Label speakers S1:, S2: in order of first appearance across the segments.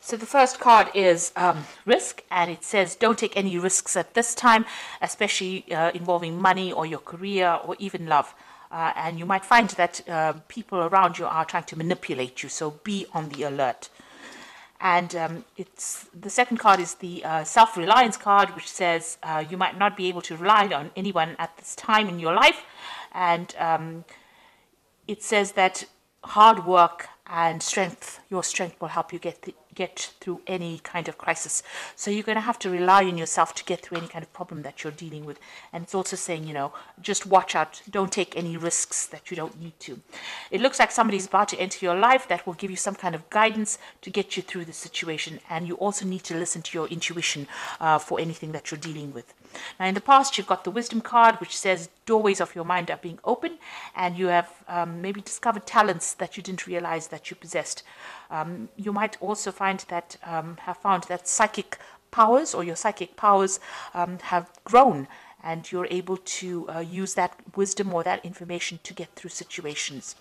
S1: So the first card is risk, and it says don't take any risks at this time, especially involving money or your career or even love. And you might find that people around you are trying to manipulate you, so be on the alert. And it's the second card is the self-reliance card, which says you might not be able to rely on anyone at this time in your life, and it says that hard work and your strength will help you get through any kind of crisis. So you're going to have to rely on yourself to get through any kind of problem that you're dealing with. And it's also saying, just watch out. Don't take any risks that you don't need to. It looks like somebody's about to enter your life that will give you some kind of guidance to get you through the situation. And you also need to listen to your intuition for anything that you're dealing with. Now, in the past, you've got the wisdom card, which says doorways of your mind are being open, and you have maybe discovered talents that you didn't realize that you possessed. You might also find that have found that psychic powers or your psychic powers have grown, and you're able to use that wisdom or that information to get through situations.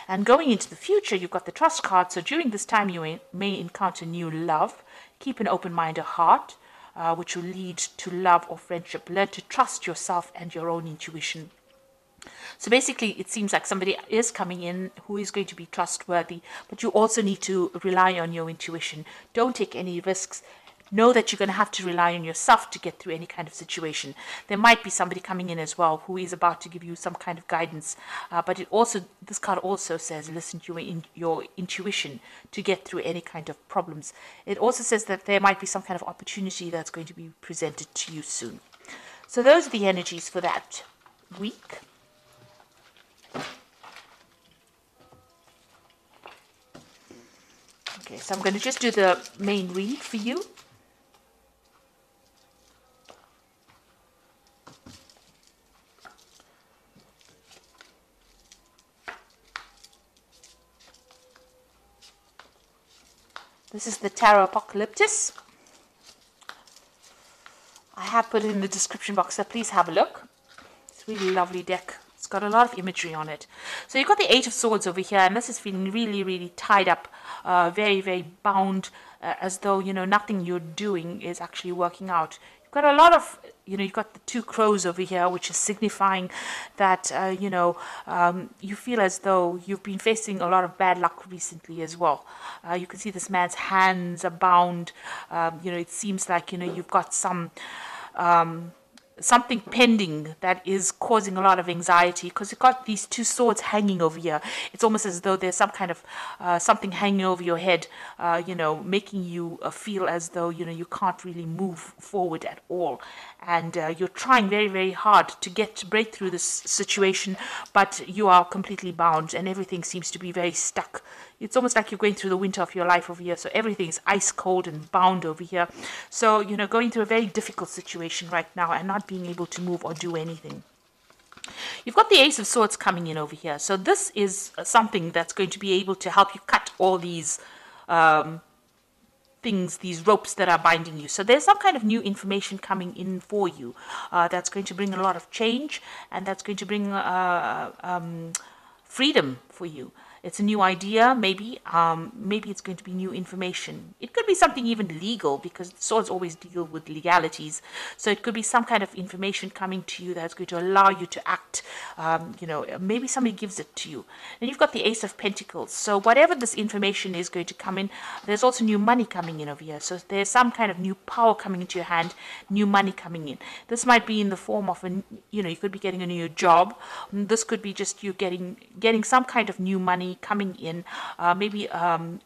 S1: And going into the future, you've got the trust card. So during this time, you may encounter new love. Keep an open mind or heart. Which will lead to love or friendship. Learn to trust yourself and your own intuition. So basically, it seems like somebody is coming in who is going to be trustworthy, but you also need to rely on your intuition. Don't take any risks. Know that you're going to have to rely on yourself to get through any kind of situation. There might be somebody coming in as well who is about to give you some kind of guidance. But this card also says listen to your intuition to get through any kind of problems. It also says that there might be some kind of opportunity that's going to be presented to you soon. So those are the energies for that week. Okay, so I'm going to just do the main read for you. This is the Tarot Apocalyptus. I have put it in the description box, so please have a look. It's a really lovely deck. It's got a lot of imagery on it. So you've got the Eight of Swords over here, and this is feeling really, really tied up, very, very bound, as though, nothing you're doing is actually working out. You've got a lot of, you've got the two crows over here, which is signifying that, you feel as though you've been facing a lot of bad luck recently as well. You can see this man's hands are bound. It seems like, you've got something pending that is causing a lot of anxiety because you've got these two swords hanging over here. It's almost as though there's some kind of something hanging over your head, making you feel as though, you can't really move forward at all. And you're trying very, very hard to break through this situation, but you are completely bound and everything seems to be very stuck. It's almost like you're going through the winter of your life over here. So everything is ice cold and bound over here. So, going through a very difficult situation right now and not being able to move or do anything. You've got the Ace of Swords coming in over here. So this is something that's going to be able to help you cut all these things, these ropes that are binding you. So there's some kind of new information coming in for you that's going to bring a lot of change, and that's going to bring freedom for you. It's a new idea, maybe it's going to be new information. It could be something even legal, because swords always deal with legalities. So it could be some kind of information coming to you that's going to allow you to act. Maybe somebody gives it to you. And you've got the Ace of Pentacles. So whatever this information is going to come in, there's also new money coming in over here. So there's some kind of new power coming into your hand, new money coming in. This might be in the form of you could be getting a new job. This could be just you getting some kind of new money coming in, maybe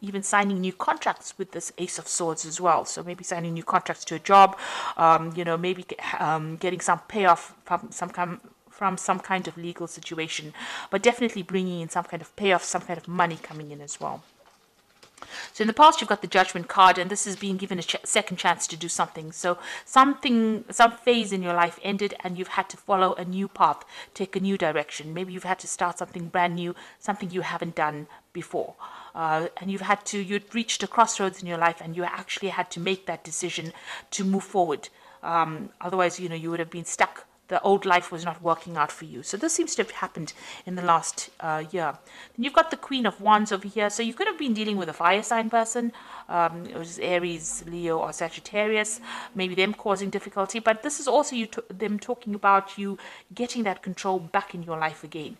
S1: even signing new contracts with this Ace of Swords as well. So maybe signing new contracts to a job, maybe getting some payoff from some kind of legal situation, but definitely bringing in some kind of payoff, some kind of money coming in as well. So in the past, you've got the Judgment card, and this is being given a second chance to do something. So some phase in your life ended, and you've had to follow a new path, take a new direction. Maybe you've had to start something brand new, something you haven't done before. And you'd reached a crossroads in your life, and you actually had to make that decision to move forward. Otherwise, you would have been stuck the old life was not working out for you. So this seems to have happened in the last year. Then you've got the Queen of Wands over here. So you could have been dealing with a fire sign person, it was Aries, Leo, or Sagittarius, maybe them causing difficulty. But this is also them talking about you getting that control back in your life again,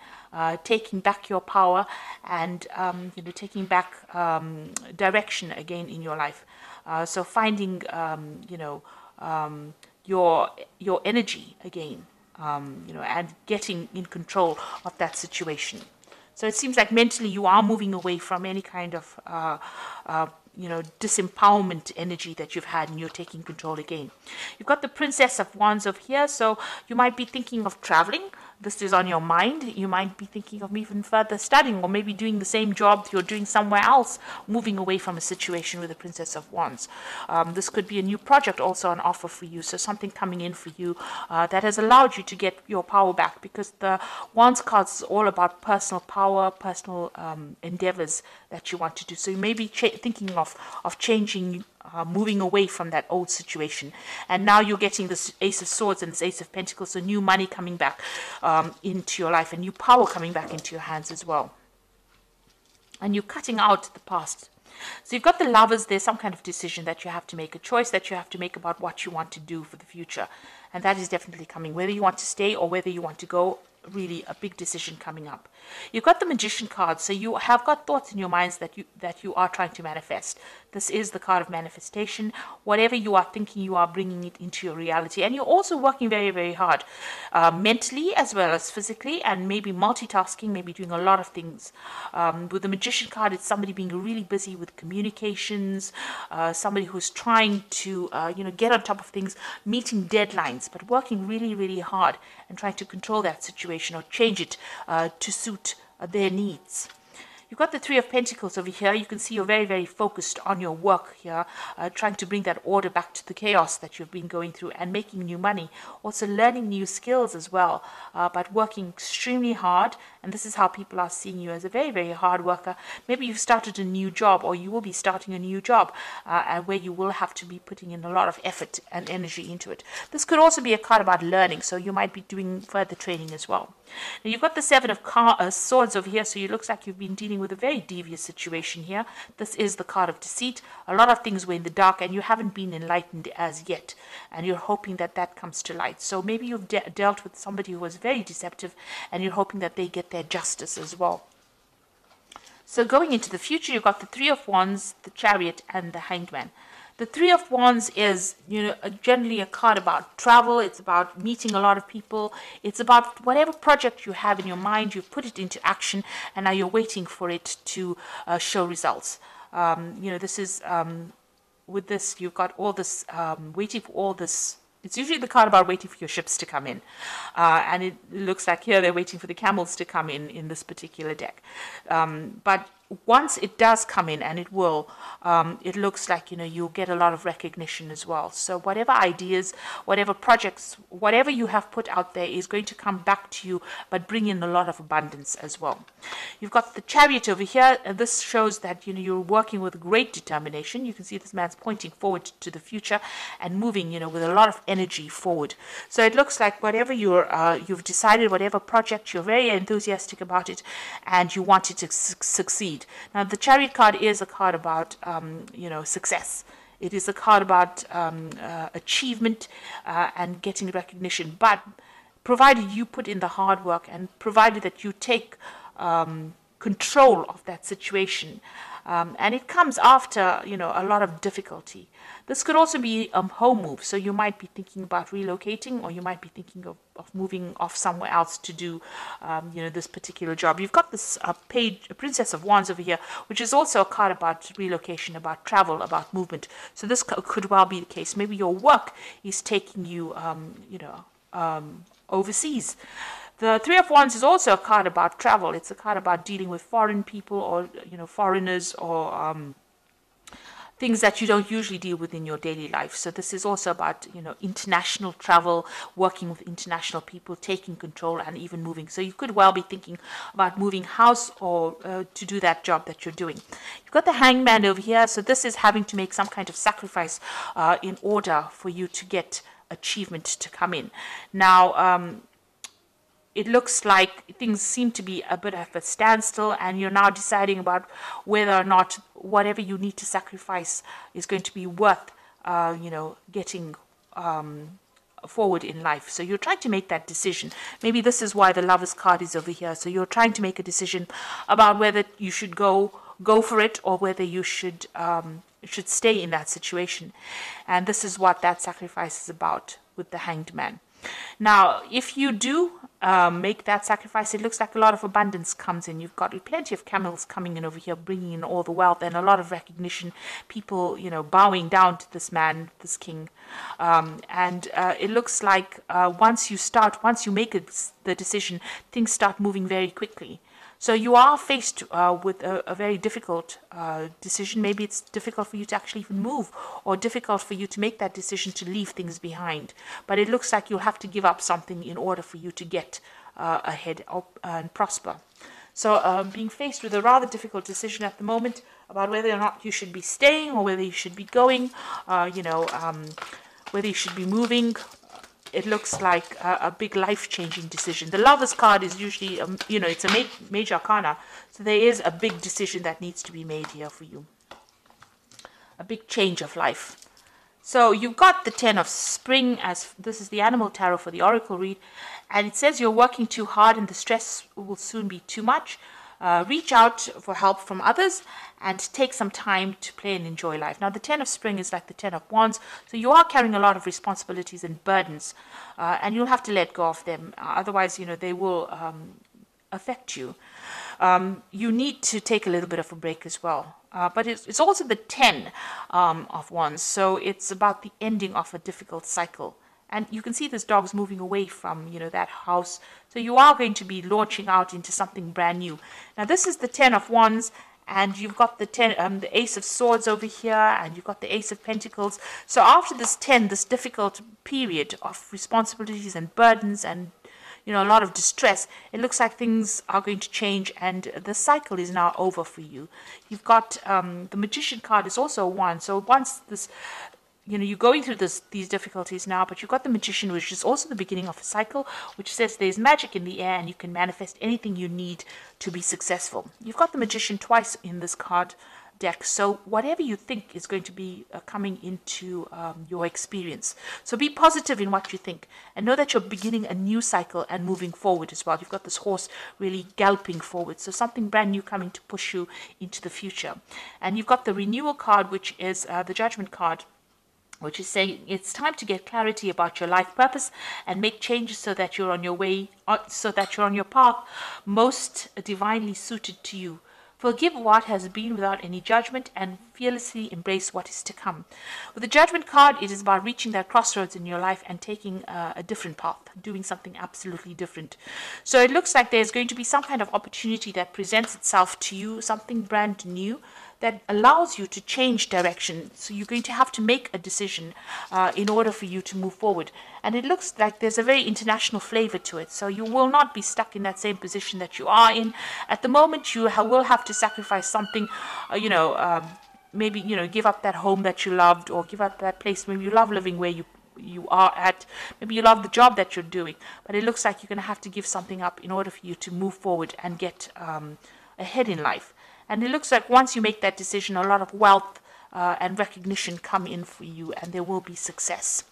S1: taking back your power, and taking back direction again in your life. So finding your energy again, and getting in control of that situation. So it seems like mentally you are moving away from any kind of disempowerment energy that you've had, and you're taking control again. You've got the Princess of Wands over here, so you might be thinking of traveling. This is on your mind. You might be thinking of even further studying, or maybe doing the same job you're doing somewhere else, moving away from a situation with the Princess of Wands. This could be a new project also on offer for you, so something coming in for you that has allowed you to get your power back, because the Wands cards is all about personal power, personal endeavors that you want to do. So you may be thinking of changing, moving away from that old situation, and now you're getting this Ace of Swords and this Ace of Pentacles, so new money coming back into your life, and new power coming back into your hands as well, and you're cutting out the past. So you've got the Lovers. There's some kind of decision that you have to make, a choice that you have to make about what you want to do for the future, and that is definitely coming, whether you want to stay or whether you want to go. Really a big decision coming up. You've got the Magician card, so you have got thoughts in your minds that you are trying to manifest. This is the card of manifestation. Whatever you are thinking, you are bringing it into your reality, and you're also working very, very hard, mentally as well as physically, and maybe multitasking, maybe doing a lot of things. With the Magician card, it's somebody being really busy with communications, somebody who's trying to get on top of things, meeting deadlines, but working really, really hard and trying to control that situation or change it to suit their needs. You've got the Three of Pentacles over here. You can see you're very, very focused on your work here, trying to bring that order back to the chaos that you've been going through, and making new money. Also learning new skills as well, but working extremely hard. And this is how people are seeing you, as a very, very hard worker. Maybe you've started a new job, or you will be starting a new job, where you will have to be putting in a lot of effort and energy into it. This could also be a card about learning, so you might be doing further training as well. Now you've got the Seven of Swords over here, so it looks like you've been dealing with a very devious situation here. This is the card of deceit. A lot of things were in the dark, and you haven't been enlightened as yet, and you're hoping that that comes to light. So maybe you've dealt with somebody who was very deceptive, and you're hoping that they get their justice as well. So going into the future, you've got the Three of Wands, the Chariot, and the Hanged Man. The Three of Wands is, generally a card about travel. It's about meeting a lot of people. It's about whatever project you have in your mind, you've put it into action, and now you're waiting for it to show results. This is, with this, you've got all this, waiting for all this. It's usually the card about waiting for your ships to come in. And it looks like here they're waiting for the camels to come in this particular deck. But once it does come in, and it will, it looks like, you'll get a lot of recognition as well. So whatever ideas, whatever projects, whatever you have put out there is going to come back to you, but bring in a lot of abundance as well. You've got the Chariot over here, and this shows that, you're working with great determination. You can see this man's pointing forward to the future and moving, with a lot of energy forward. So it looks like whatever you've decided, whatever project, you're very enthusiastic about it, and you want it to succeed. Now, the Chariot card is a card about, success. It is a card about achievement and getting recognition. But provided you put in the hard work, and provided that you take control of that situation, and it comes after, a lot of difficulty. This could also be a home move. So you might be thinking about relocating, or you might be thinking of moving off somewhere else to do, this particular job. You've got this Princess of Wands over here, which is also a card about relocation, about travel, about movement. So this could well be the case. Maybe your work is taking you, overseas. The Three of Wands is also a card about travel. It's a card about dealing with foreign people, or, foreigners, or things that you don't usually deal with in your daily life. So this is also about, international travel, working with international people, taking control, and even moving. So you could well be thinking about moving house, or to do that job that you're doing. You've got the Hanged Man over here. So this is having to make some kind of sacrifice in order for you to get achievement to come in. Now, it looks like things seem to be a bit of a standstill, and you're now deciding about whether or not whatever you need to sacrifice is going to be worth, getting forward in life. So you're trying to make that decision. Maybe this is why the Lovers card is over here. So you're trying to make a decision about whether you should go for it, or whether you should stay in that situation. And this is what that sacrifice is about with the Hanged Man. Now, if you do make that sacrifice, it looks like a lot of abundance comes in. You've got plenty of camels coming in over here, bringing in all the wealth and a lot of recognition. People, bowing down to this man, this king. And it looks like once you make the decision, things start moving very quickly. So you are faced with a very difficult decision. Maybe it's difficult for you to actually even move, or difficult for you to make that decision to leave things behind. But it looks like you'll have to give up something in order for you to get ahead and prosper. So being faced with a rather difficult decision at the moment about whether or not you should be staying, or whether you should be going, whether you should be moving. It looks like a big life-changing decision. The Lovers card is usually, it's a major arcana. So there is a big decision that needs to be made here for you. A big change of life. So you've got the 10 of Spring, as this is the Animal Tarot for the Oracle read. And it says you're working too hard and the stress will soon be too much. Reach out for help from others and take some time to play and enjoy life. Now, the 10 of Spring is like the 10 of Wands, so you are carrying a lot of responsibilities and burdens, and you'll have to let go of them. Otherwise, they will affect you. You need to take a little bit of a break as well. But it's also the 10 of Wands, so it's about the ending of a difficult cycle. And you can see this dog's moving away from, that house. So you are going to be launching out into something brand new. Now, this is the 10 of Wands, and you've got the Ace of Swords over here, and you've got the Ace of Pentacles. So after this 10, this difficult period of responsibilities and burdens and, a lot of distress, it looks like things are going to change, and the cycle is now over for you. You've got the Magician card is also a 1. So once this... you're going through these difficulties now, but you've got the Magician, which is also the beginning of a cycle, which says there's magic in the air and you can manifest anything you need to be successful. You've got the Magician twice in this card deck, so whatever you think is going to be coming into your experience. So be positive in what you think, and know that you're beginning a new cycle and moving forward as well. You've got this horse really galloping forward, so something brand new coming to push you into the future. And you've got the Renewal card, which is the Judgment card, which is saying it's time to get clarity about your life purpose and make changes so that you're on your way, so that you're on your path most divinely suited to you. Forgive what has been without any judgment and fearlessly embrace what is to come. With the Judgment card, it is about reaching that crossroads in your life and taking a different path, doing something absolutely different. So it looks like there's going to be some kind of opportunity that presents itself to you, something brand new that allows you to change direction. So you're going to have to make a decision in order for you to move forward. And it looks like there's a very international flavor to it. So you will not be stuck in that same position that you are in. At the moment, you will have to sacrifice something, maybe, give up that home that you loved, or give up that place. Maybe you love living where you are at. Maybe you love the job that you're doing. But it looks like you're going to have to give something up in order for you to move forward and get ahead in life. And it looks like once you make that decision, a lot of wealth and recognition come in for you, and there will be success.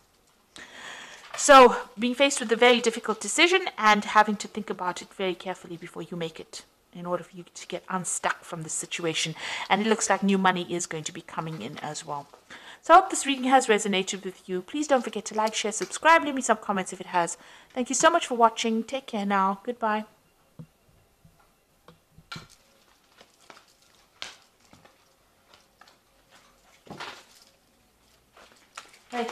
S1: So being faced with a very difficult decision and having to think about it very carefully before you make it, in order for you to get unstuck from this situation. And it looks like new money is going to be coming in as well. So I hope this reading has resonated with you. Please don't forget to like, share, subscribe, leave me some comments if it has. Thank you so much for watching. Take care now. Goodbye. Hey.